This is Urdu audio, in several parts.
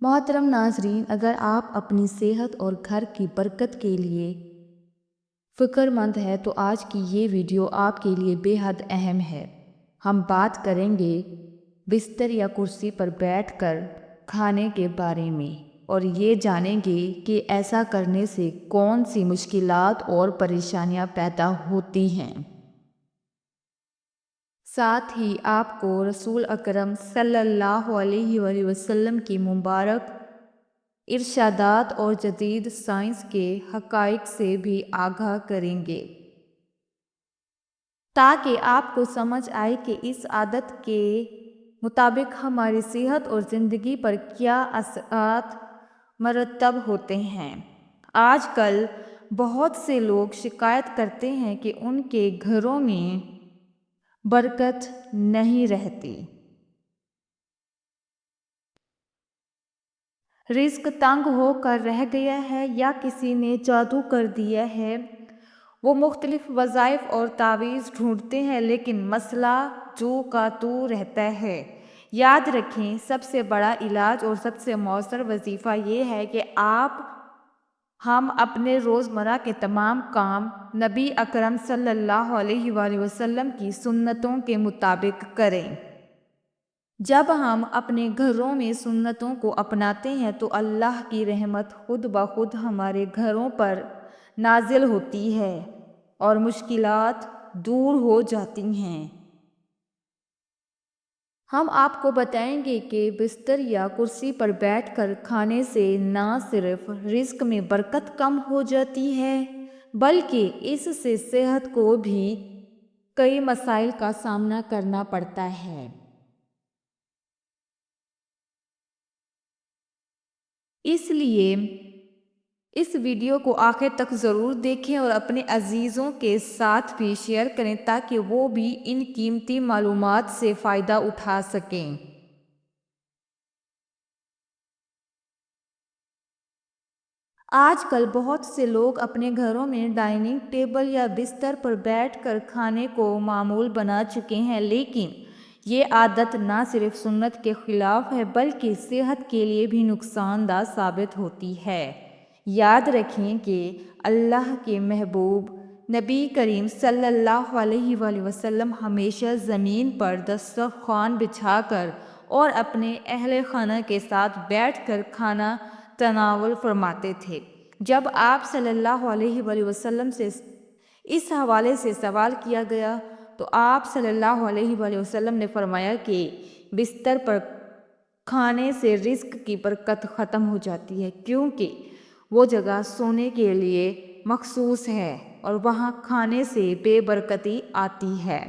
محترم ناظرین، اگر آپ اپنی صحت اور گھر کی برکت کے لیے فکر مند ہیں تو آج کی یہ ویڈیو آپ کے لیے بے حد اہم ہے۔ ہم بات کریں گے بستر یا کرسی پر بیٹھ کر کھانے کے بارے میں، اور یہ جانیں گے کہ ایسا کرنے سے کون سی مشکلات اور پریشانیاں پیدا ہوتی ہیں۔ ساتھ ہی آپ کو رسول اکرم صلی اللہ علیہ وآلہ وسلم کی مبارک ارشادات اور جدید سائنس کے حقائق سے بھی آگاہ کریں گے، تاکہ آپ کو سمجھ آئے کہ اس عادت کے مطابق ہماری صحت اور زندگی پر کیا اثرات مرتب ہوتے ہیں۔ آج کل بہت سے لوگ شکایت کرتے ہیں کہ ان کے گھروں میں برکت نہیں رہتی، رزق تنگ ہو کر رہ گیا ہے یا کسی نے جادو کر دیا ہے۔ وہ مختلف وظائف اور تعویذ ڈھونڈتے ہیں لیکن مسئلہ جو کا تو رہتا ہے۔ یاد رکھیں، سب سے بڑا علاج اور سب سے مؤثر وظیفہ یہ ہے کہ ہم اپنے روزمرہ کے تمام کام نبی اکرم صلی اللہ علیہ وآلہ وسلم کی سنتوں کے مطابق کریں۔ جب ہم اپنے گھروں میں سنتوں کو اپناتے ہیں تو اللہ کی رحمت خود بخود ہمارے گھروں پر نازل ہوتی ہے اور مشکلات دور ہو جاتی ہیں۔ ہم آپ کو بتائیں گے کہ بستر یا کرسی پر بیٹھ کر کھانے سے نہ صرف رزق میں برکت کم ہو جاتی ہے، بلکہ اس سے صحت کو بھی کئی مسائل کا سامنا کرنا پڑتا ہے۔ اس لیے اس ویڈیو کو آخر تک ضرور دیکھیں اور اپنے عزیزوں کے ساتھ بھی شیئر کریں تاکہ وہ بھی ان قیمتی معلومات سے فائدہ اٹھا سکیں۔ آج کل بہت سے لوگ اپنے گھروں میں ڈائننگ ٹیبل یا بستر پر بیٹھ کر کھانے کو معمول بنا چکے ہیں، لیکن یہ عادت نہ صرف سنت کے خلاف ہے بلکہ صحت کے لیے بھی نقصان دہ ثابت ہوتی ہے۔ یاد رکھیں کہ اللہ کے محبوب نبی کریم صلی اللہ علیہ وآلہ وسلم ہمیشہ زمین پر دسترخوان بچھا کر اور اپنے اہل خانہ کے ساتھ بیٹھ کر کھانا تناول فرماتے تھے۔ جب آپ صلی اللہ علیہ وآلہ وسلم سے اس حوالے سے سوال کیا گیا تو آپ صلی اللہ علیہ وآلہ وسلم نے فرمایا کہ بستر پر کھانے سے رزق کی برکت ختم ہو جاتی ہے، کیونکہ وہ جگہ سونے کے لیے مخصوص ہے اور وہاں کھانے سے بے برکتی آتی ہے۔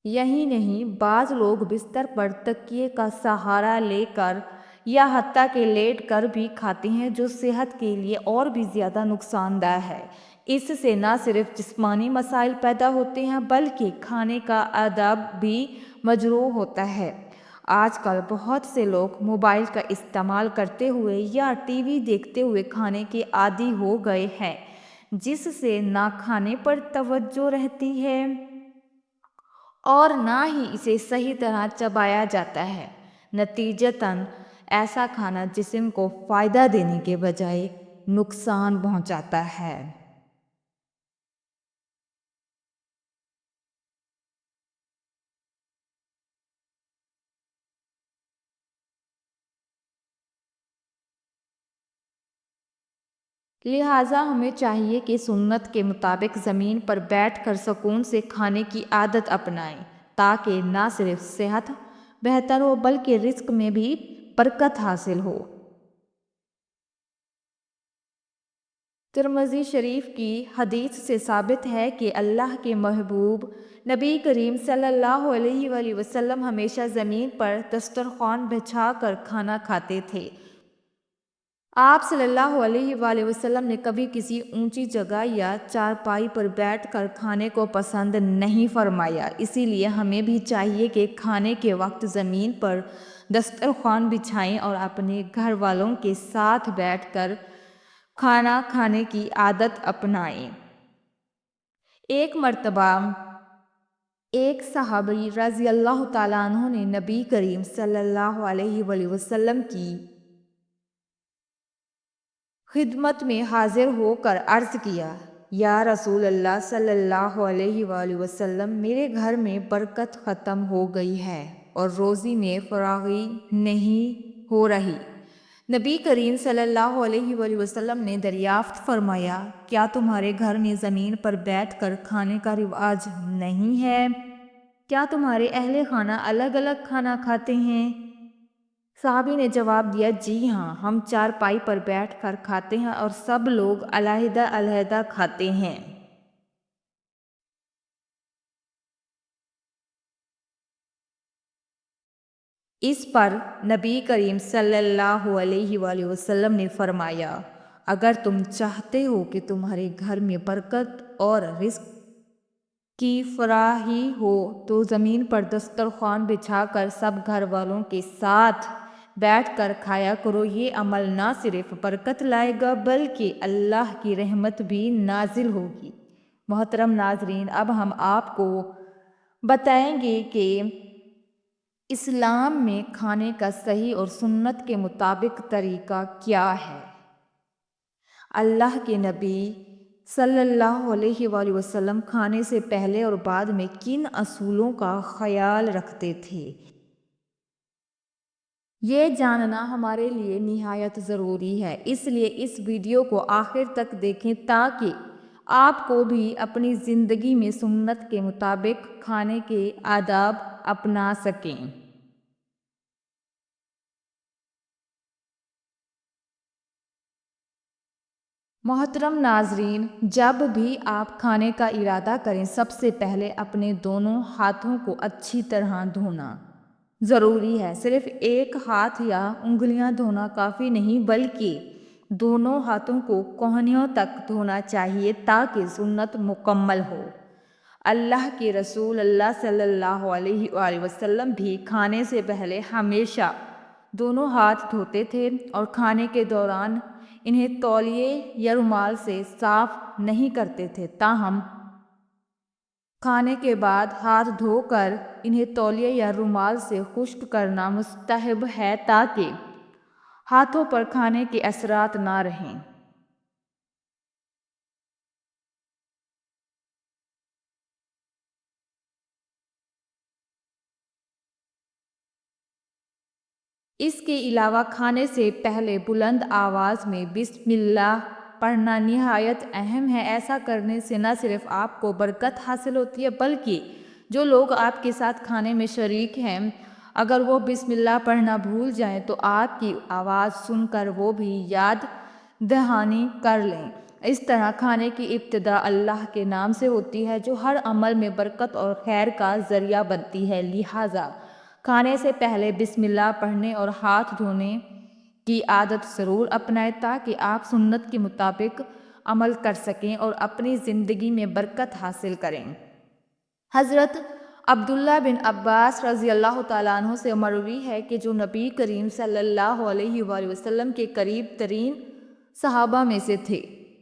یہی نہیں، بعض لوگ بستر پر تکیے کا سہارا لے کر یا حتیٰ کہ لیٹ کر بھی کھاتے ہیں، جو صحت کے لیے اور بھی زیادہ نقصان دہ ہے۔ اس سے نہ صرف جسمانی مسائل پیدا ہوتے ہیں بلکہ کھانے کا آداب بھی مجروح ہوتا ہے۔ آج کل بہت سے لوگ موبائل کا استعمال کرتے ہوئے یا ٹی وی دیکھتے ہوئے کھانے کے عادی ہو گئے ہیں، جس سے نہ کھانے پر توجہ رہتی ہے اور نہ ہی اسے صحیح طرح چبایا جاتا ہے۔ نتیجتاً ایسا کھانا جسم کو فائدہ دینے کے بجائے نقصان پہنچاتا ہے۔ لہٰذا ہمیں چاہیے کہ سنت کے مطابق زمین پر بیٹھ کر سکون سے کھانے کی عادت اپنائیں، تاکہ نہ صرف صحت بہتر ہو بلکہ رزق میں بھی برکت حاصل ہو۔ ترمذی شریف کی حدیث سے ثابت ہے کہ اللہ کے محبوب نبی کریم صلی اللہ علیہ وآلہ وسلم ہمیشہ زمین پر دسترخوان بچھا کر کھانا کھاتے تھے۔ آپ صلی اللہ علیہ وآلہ وسلم نے کبھی کسی اونچی جگہ یا چارپائی پر بیٹھ کر کھانے کو پسند نہیں فرمایا۔ اسی لیے ہمیں بھی چاہیے کہ کھانے کے وقت زمین پر دسترخوان بچھائیں اور اپنے گھر والوں کے ساتھ بیٹھ کر کھانا کھانے کی عادت اپنائیں۔ ایک مرتبہ ایک صحابی رضی اللہ تعالیٰ عنہ نے نبی کریم صلی اللہ علیہ وآلہ وسلم کی خدمت میں حاضر ہو کر عرض کیا، یا رسول اللہ صلی اللہ علیہ وآلہ وسلم، میرے گھر میں برکت ختم ہو گئی ہے اور روزی میں فراغی نہیں ہو رہی۔ نبی کریم صلی اللہ علیہ وآلہ وسلم نے دریافت فرمایا، کیا تمہارے گھر میں زمین پر بیٹھ کر کھانے کا رواج نہیں ہے؟ کیا تمہارے اہل خانہ الگ الگ کھانا کھاتے ہیں؟ صحابی نے جواب دیا، جی ہاں، ہم چارپائی پر بیٹھ کر کھاتے ہیں اور سب لوگ علیحدہ علیحدہ کھاتے ہیں۔ اس پر نبی کریم صلی اللہ علیہ وآلہ وسلم نے فرمایا، اگر تم چاہتے ہو کہ تمہارے گھر میں برکت اور رزق کی فراہی ہو تو زمین پر دسترخوان بچھا کر سب گھر والوں کے ساتھ بیٹھ کر کھایا کرو۔ یہ عمل نہ صرف برکت لائے گا بلکہ اللہ کی رحمت بھی نازل ہوگی۔ محترم ناظرین، اب ہم آپ کو بتائیں گے کہ اسلام میں کھانے کا صحیح اور سنت کے مطابق طریقہ کیا ہے۔ اللہ کے نبی صلی اللہ علیہ وآلہ وسلم کھانے سے پہلے اور بعد میں کن اصولوں کا خیال رکھتے تھے؟ یہ جاننا ہمارے لیے نہایت ضروری ہے، اس لیے اس ویڈیو کو آخر تک دیکھیں تاکہ آپ کو بھی اپنی زندگی میں سنت کے مطابق کھانے کے آداب اپنا سکیں۔ محترم ناظرین، جب بھی آپ کھانے کا ارادہ کریں، سب سے پہلے اپنے دونوں ہاتھوں کو اچھی طرح دھونا ضروری ہے۔ صرف ایک ہاتھ یا انگلیاں دھونا کافی نہیں بلکہ دونوں ہاتھوں کو کوہنیوں تک دھونا چاہیے تاکہ سنت مکمل ہو۔ اللہ کے رسول اللہ صلی اللہ علیہ وآلہ وسلم بھی کھانے سے پہلے ہمیشہ دونوں ہاتھ دھوتے تھے اور کھانے کے دوران انہیں تولیے یا رومال سے صاف نہیں کرتے تھے۔ تاہم کھانے کے بعد ہاتھ دھو کر انہیں تولیے یا رومال سے خشک کرنا مستحب ہے تاکہ ہاتھوں پر کھانے کے اثرات نہ رہیں۔ اس کے علاوہ کھانے سے پہلے بلند آواز میں بسم اللہ پڑھنا نہایت اہم ہے۔ ایسا کرنے سے نہ صرف آپ کو برکت حاصل ہوتی ہے بلکہ جو لوگ آپ کے ساتھ کھانے میں شریک ہیں، اگر وہ بسم اللہ پڑھنا بھول جائیں تو آپ کی آواز سن کر وہ بھی یاد دہانی کر لیں۔ اس طرح کھانے کی ابتدا اللہ کے نام سے ہوتی ہے جو ہر عمل میں برکت اور خیر کا ذریعہ بنتی ہے، لہٰذا کھانے سے پہلے بسم اللہ پڑھنے اور ہاتھ دھونے کی عادت ضرور اپنائیں تاکہ آپ سنت کے مطابق عمل کر سکیں اور اپنی زندگی میں برکت حاصل کریں۔ حضرت عبداللہ بن عباس رضی اللہ تعالیٰ عنہ سے مروی ہے کہ جو نبی کریم صلی اللہ علیہ وآلہ وسلم کے قریب ترین صحابہ میں سے تھے۔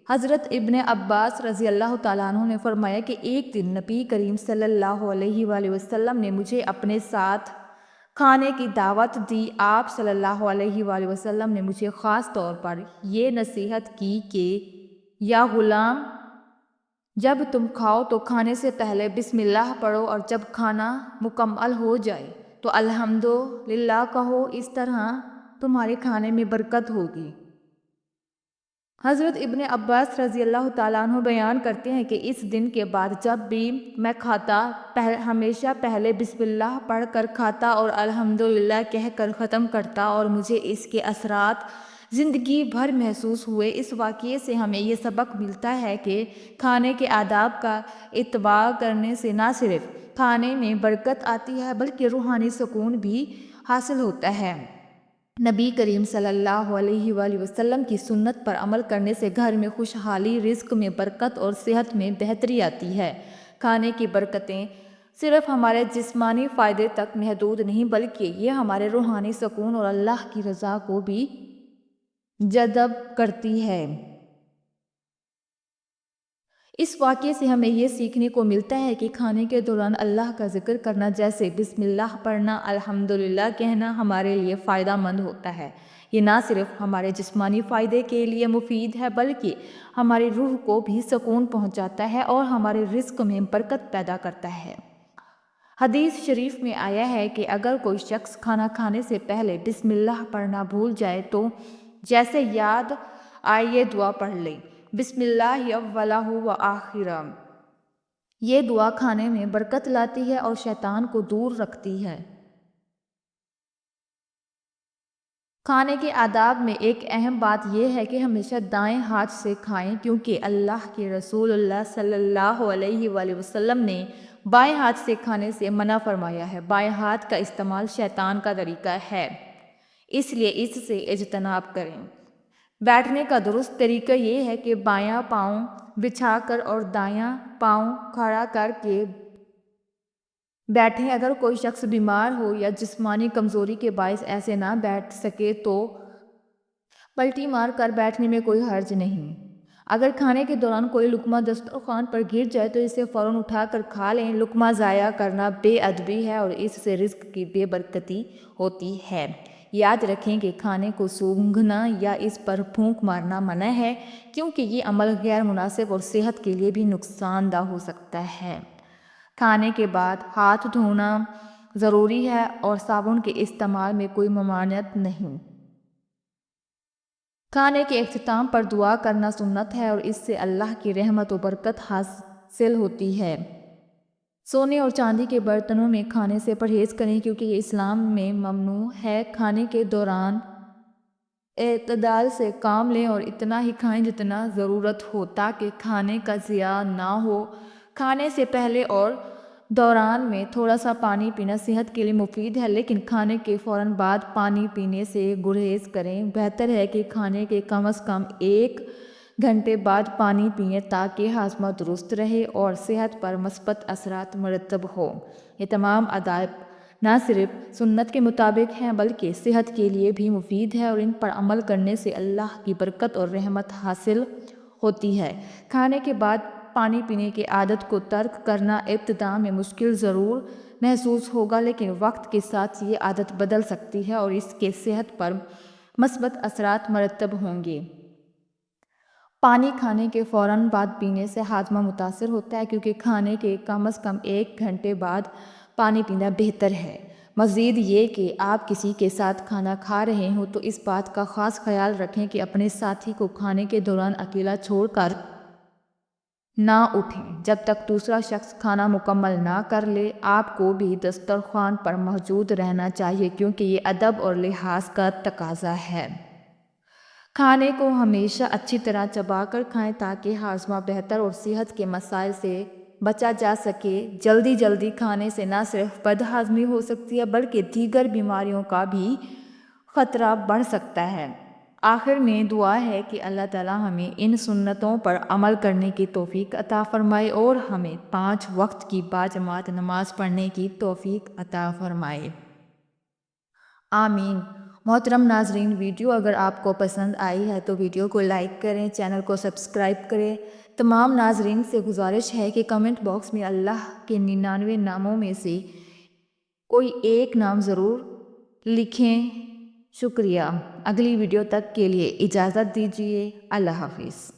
حضرت ابن عباس رضی اللہ تعالیٰ عنہ نے فرمایا کہ ایک دن نبی کریم صلی اللہ علیہ وآلہ وسلم نے مجھے اپنے ساتھ کھانے کی دعوت دی۔ آپ صلی اللہ علیہ وآلہ وسلم نے مجھے خاص طور پر یہ نصیحت کی کہ یا غلام، جب تم کھاؤ تو کھانے سے پہلے بسم اللہ پڑھو اور جب کھانا مکمل ہو جائے تو الحمدللہ کہو، اس طرح تمہارے کھانے میں برکت ہوگی۔ حضرت ابن عباس رضی اللہ تعالیٰ عنہ بیان کرتے ہیں کہ اس دن کے بعد جب بھی میں کھاتا ہمیشہ پہلے بسم اللہ پڑھ کر کھاتا اور الحمدللہ کہہ کر ختم کرتا اور مجھے اس کے اثرات زندگی بھر محسوس ہوئے۔ اس واقعے سے ہمیں یہ سبق ملتا ہے کہ کھانے کے آداب کا اتباع کرنے سے نہ صرف کھانے میں برکت آتی ہے بلکہ روحانی سکون بھی حاصل ہوتا ہے۔ نبی کریم صلی اللہ علیہ وآلہ وسلم کی سنت پر عمل کرنے سے گھر میں خوشحالی، رزق میں برکت اور صحت میں بہتری آتی ہے۔ کھانے کی برکتیں صرف ہمارے جسمانی فائدے تک محدود نہیں بلکہ یہ ہمارے روحانی سکون اور اللہ کی رضا کو بھی جذب کرتی ہے۔ اس واقعے سے ہمیں یہ سیکھنے کو ملتا ہے کہ کھانے کے دوران اللہ کا ذکر کرنا، جیسے بسم اللہ پڑھنا، الحمدللہ کہنا، ہمارے لیے فائدہ مند ہوتا ہے۔ یہ نہ صرف ہمارے جسمانی فائدے کے لیے مفید ہے بلکہ ہماری روح کو بھی سکون پہنچاتا ہے اور ہمارے رزق میں برکت پیدا کرتا ہے۔ حدیث شریف میں آیا ہے کہ اگر کوئی شخص کھانا کھانے سے پہلے بسم اللہ پڑھنا بھول جائے تو جیسے یاد آئے یہ دعا پڑھ لے، بسم اللہ اولہ و آخرہ۔ یہ دعا کھانے میں برکت لاتی ہے اور شیطان کو دور رکھتی ہے۔ کھانے کے آداب میں ایک اہم بات یہ ہے کہ ہمیشہ دائیں ہاتھ سے کھائیں، کیونکہ اللہ کے رسول اللہ صلی اللہ علیہ وآلہ وسلم نے بائیں ہاتھ سے کھانے سے منع فرمایا ہے۔ بائیں ہاتھ کا استعمال شیطان کا طریقہ ہے، اس لیے اس سے اجتناب کریں۔ بیٹھنے کا درست طریقہ یہ ہے کہ بایاں پاؤں بچھا کر اور دایاں پاؤں کھڑا کر کے بیٹھیں۔ اگر کوئی شخص بیمار ہو یا جسمانی کمزوری کے باعث ایسے نہ بیٹھ سکے تو پلٹی مار کر بیٹھنے میں کوئی حرج نہیں۔ اگر کھانے کے دوران کوئی لقمہ دسترخوان پر گر جائے تو اسے فوراً اٹھا کر کھا لیں۔ لقمہ ضائع کرنا بے ادبی ہے اور اس سے رزق کی بے برکتی ہوتی ہے۔ یاد رکھیں کہ کھانے کو سونگھنا یا اس پر پھونک مارنا منع ہے، کیونکہ یہ عمل غیر مناسب اور صحت کے لیے بھی نقصان دہ ہو سکتا ہے۔ کھانے کے بعد ہاتھ دھونا ضروری ہے اور صابن کے استعمال میں کوئی ممانعت نہیں۔ کھانے کے اختتام پر دعا کرنا سنت ہے اور اس سے اللہ کی رحمت و برکت حاصل ہوتی ہے۔ سونے اور چاندی کے برتنوں میں کھانے سے پرہیز کریں، کیونکہ یہ اسلام میں ممنوع ہے۔ کھانے کے دوران اعتدال سے کام لیں اور اتنا ہی کھائیں جتنا ضرورت ہو تاکہ کھانے کا ضیاع نہ ہو۔ کھانے سے پہلے اور دوران میں تھوڑا سا پانی پینا صحت کے لیے مفید ہے، لیکن کھانے کے فوراً بعد پانی پینے سے گریز کریں۔ بہتر ہے کہ کھانے کے کم از کم 1 گھنٹے بعد پانی پئیں تاکہ ہاضمہ درست رہے اور صحت پر مثبت اثرات مرتب ہوں۔ یہ تمام آداب نہ صرف سنت کے مطابق ہیں بلکہ صحت کے لیے بھی مفید ہے اور ان پر عمل کرنے سے اللہ کی برکت اور رحمت حاصل ہوتی ہے۔ کھانے کے بعد پانی پینے کی عادت کو ترک کرنا ابتدا میں مشکل ضرور محسوس ہوگا، لیکن وقت کے ساتھ یہ عادت بدل سکتی ہے اور اس کے صحت پر مثبت اثرات مرتب ہوں گے۔ پانی کھانے کے فوراً بعد پینے سے ہاضمہ متاثر ہوتا ہے، کیونکہ کھانے کے کم از کم 1 گھنٹے بعد پانی پینا بہتر ہے۔ مزید یہ کہ آپ کسی کے ساتھ کھانا کھا رہے ہوں تو اس بات کا خاص خیال رکھیں کہ اپنے ساتھی کو کھانے کے دوران اکیلا چھوڑ کر نہ اٹھیں جب تک دوسرا شخص کھانا مکمل نہ کر لے۔ آپ کو بھی دسترخوان پر موجود رہنا چاہیے، کیونکہ یہ ادب اور لحاظ کا تقاضا ہے۔ کھانے کو ہمیشہ اچھی طرح چبا کر کھائیں تاکہ ہاضمہ بہتر اور صحت کے مسائل سے بچا جا سکے۔ جلدی کھانے سے نہ صرف بد ہضمی ہو سکتی ہے بلکہ دیگر بیماریوں کا بھی خطرہ بڑھ سکتا ہے۔ آخر میں دعا ہے کہ اللہ تعالیٰ ہمیں ان سنتوں پر عمل کرنے کی توفیق عطا فرمائے اور ہمیں 5 وقت کی باجماعت نماز پڑھنے کی توفیق عطا فرمائے۔ آمین۔ محترم ناظرین، ویڈیو اگر آپ کو پسند آئی ہے تو ویڈیو کو لائک کریں، چینل کو سبسکرائب کریں۔ تمام ناظرین سے گزارش ہے کہ کمنٹ باکس میں اللہ کے 99 ناموں میں سے کوئی ایک نام ضرور لکھیں۔ شکریہ۔ اگلی ویڈیو تک کے لیے اجازت دیجیے۔ اللہ حافظ۔